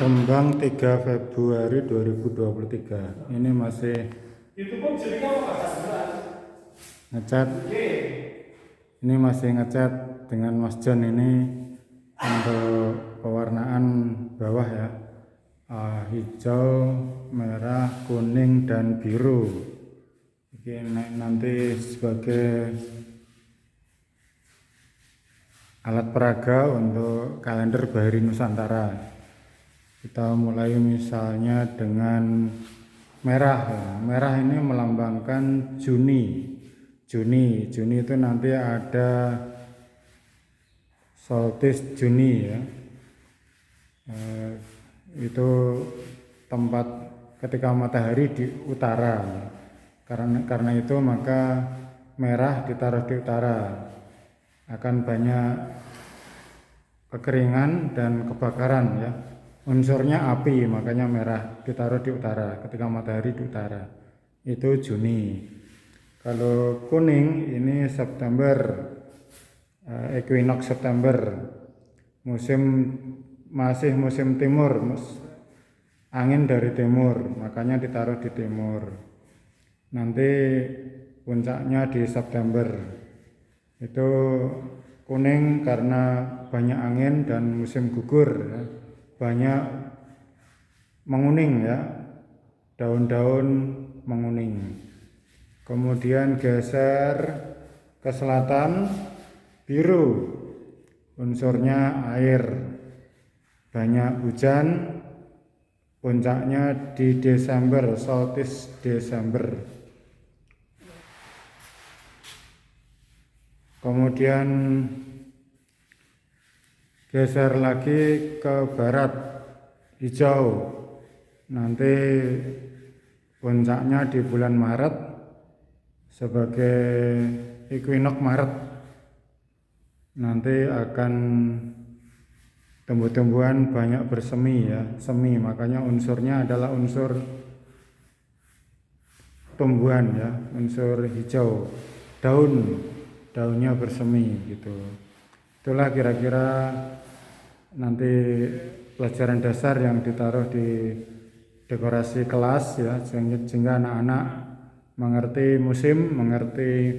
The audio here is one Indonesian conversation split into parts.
Rembang 3 Februari 2023. Ini masih ngecat. Ini masih ngecat dengan Mas John ini untuk pewarnaan bawah ya. Hijau, merah, kuning dan biru. Ini nanti sebagai alat peraga untuk kalender Bahari Nusantara. Kita mulai misalnya dengan merah ya. Merah ini melambangkan Juni. Juni itu nanti ada solstice Juni ya. Itu tempat ketika matahari di utara. Karena itu maka merah ditaruh di utara. Akan banyak kekeringan dan kebakaran ya. Unsurnya api, makanya merah ditaruh di utara ketika matahari di utara. Itu Juni. Kalau kuning ini September, equinox September. Masih musim timur, angin dari timur, makanya ditaruh di timur. Nanti puncaknya di September. Itu kuning karena banyak angin dan musim gugur ya. Banyak menguning ya, daun-daun menguning. Kemudian geser ke selatan, biru, unsurnya air, banyak hujan, puncaknya di Desember, solstice Desember. Kemudian geser lagi ke barat, hijau, nanti puncaknya di bulan Maret sebagai equinox Maret. Nanti akan tumbuh-tumbuhan banyak bersemi ya, semi, makanya unsurnya adalah unsur tumbuhan ya, unsur hijau, daunnya bersemi gitu. Itulah kira-kira nanti pelajaran dasar yang ditaruh di dekorasi kelas ya, sehingga anak-anak mengerti musim, mengerti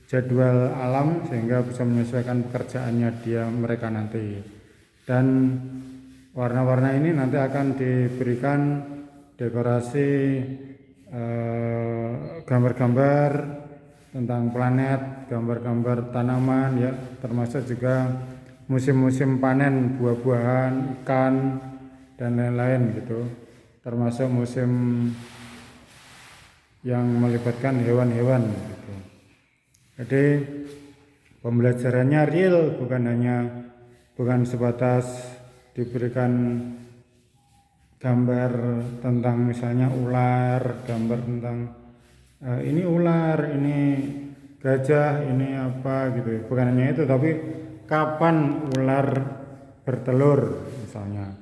jadwal alam, sehingga bisa menyesuaikan pekerjaannya mereka nanti. Dan warna-warna ini nanti akan diberikan dekorasi gambar-gambar tentang planet, gambar-gambar tanaman ya, termasuk juga musim-musim panen buah-buahan, ikan dan lain-lain gitu. Termasuk musim yang melibatkan hewan-hewan gitu. Jadi pembelajarannya real, bukan sebatas diberikan gambar tentang misalnya ular, gambar tentang ini ular, ini gajah, ini apa gitu. Bukan hanya itu, tapi kapan ular bertelur misalnya.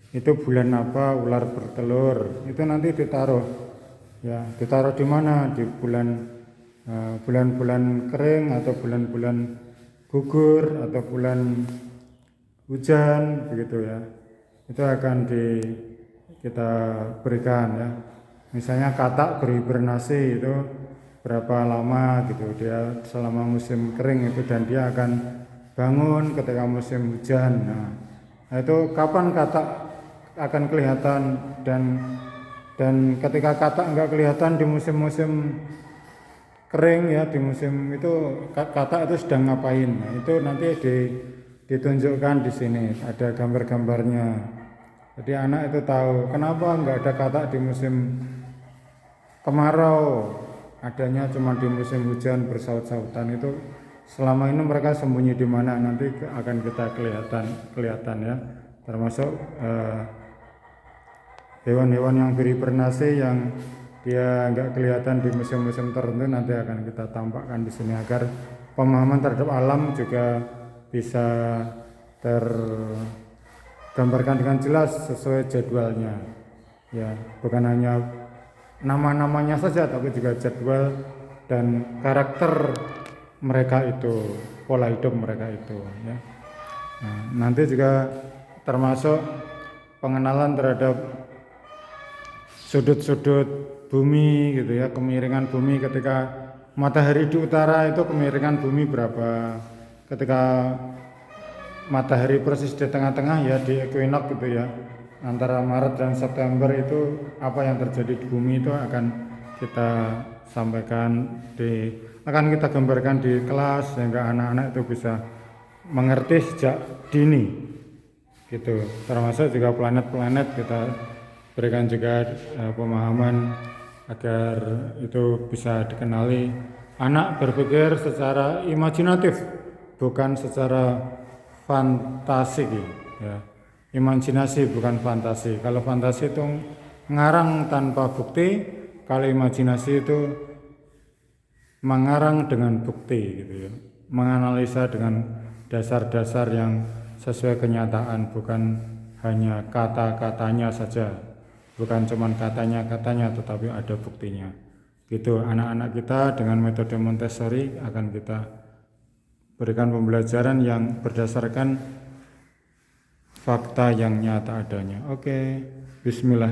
Itu bulan apa ular bertelur. Itu nanti ditaruh ya, ditaruh di mana? Di bulan-bulan kering atau bulan-bulan gugur atau bulan hujan begitu ya. Itu akan kita berikan ya. Misalnya katak berhibernasi itu berapa lama gitu dia selama musim kering itu, dan dia akan bangun ketika musim hujan. Nah itu kapan katak akan kelihatan, dan ketika katak enggak kelihatan di musim-musim kering ya, di musim itu katak itu sedang ngapain. Nah, itu nanti ditunjukkan di sini, ada gambar-gambarnya. Jadi anak itu tahu kenapa enggak ada katak di musim kemarau, adanya cuma di musim hujan bersaut-sautan. Itu selama ini mereka sembunyi di mana, nanti akan kita kelihatan ya. Termasuk hewan-hewan yang berhibernasi yang dia nggak kelihatan di musim-musim tertentu, nanti akan kita tampakkan di sini agar pemahaman terhadap alam juga bisa tergambarkan dengan jelas sesuai jadwalnya ya, bukan hanya nama-namanya saja tapi juga jadwal dan karakter mereka itu, pola hidup mereka itu ya. Nah, nanti juga termasuk pengenalan terhadap sudut-sudut bumi gitu ya, kemiringan bumi ketika matahari di utara itu kemiringan bumi berapa, ketika matahari persis di tengah-tengah ya di equinox gitu ya, antara Maret dan September itu apa yang terjadi di bumi itu akan kita sampaikan akan kita gambarkan di kelas sehingga anak-anak itu bisa mengerti sejak dini gitu. Termasuk juga planet-planet kita berikan juga pemahaman agar itu bisa dikenali. Anak berpikir secara imajinatif, bukan secara fantasi ya. Imajinasi bukan fantasi. Kalau fantasi itu ngarang tanpa bukti, kalau imajinasi itu mengarang dengan bukti gitu ya. Menganalisa dengan dasar-dasar yang sesuai kenyataan, bukan hanya kata-katanya saja. Bukan cuma katanya-katanya tetapi ada buktinya. Gitu anak-anak kita dengan metode Montessori akan kita berikan pembelajaran yang berdasarkan fakta yang nyata adanya. Oke, bismillah.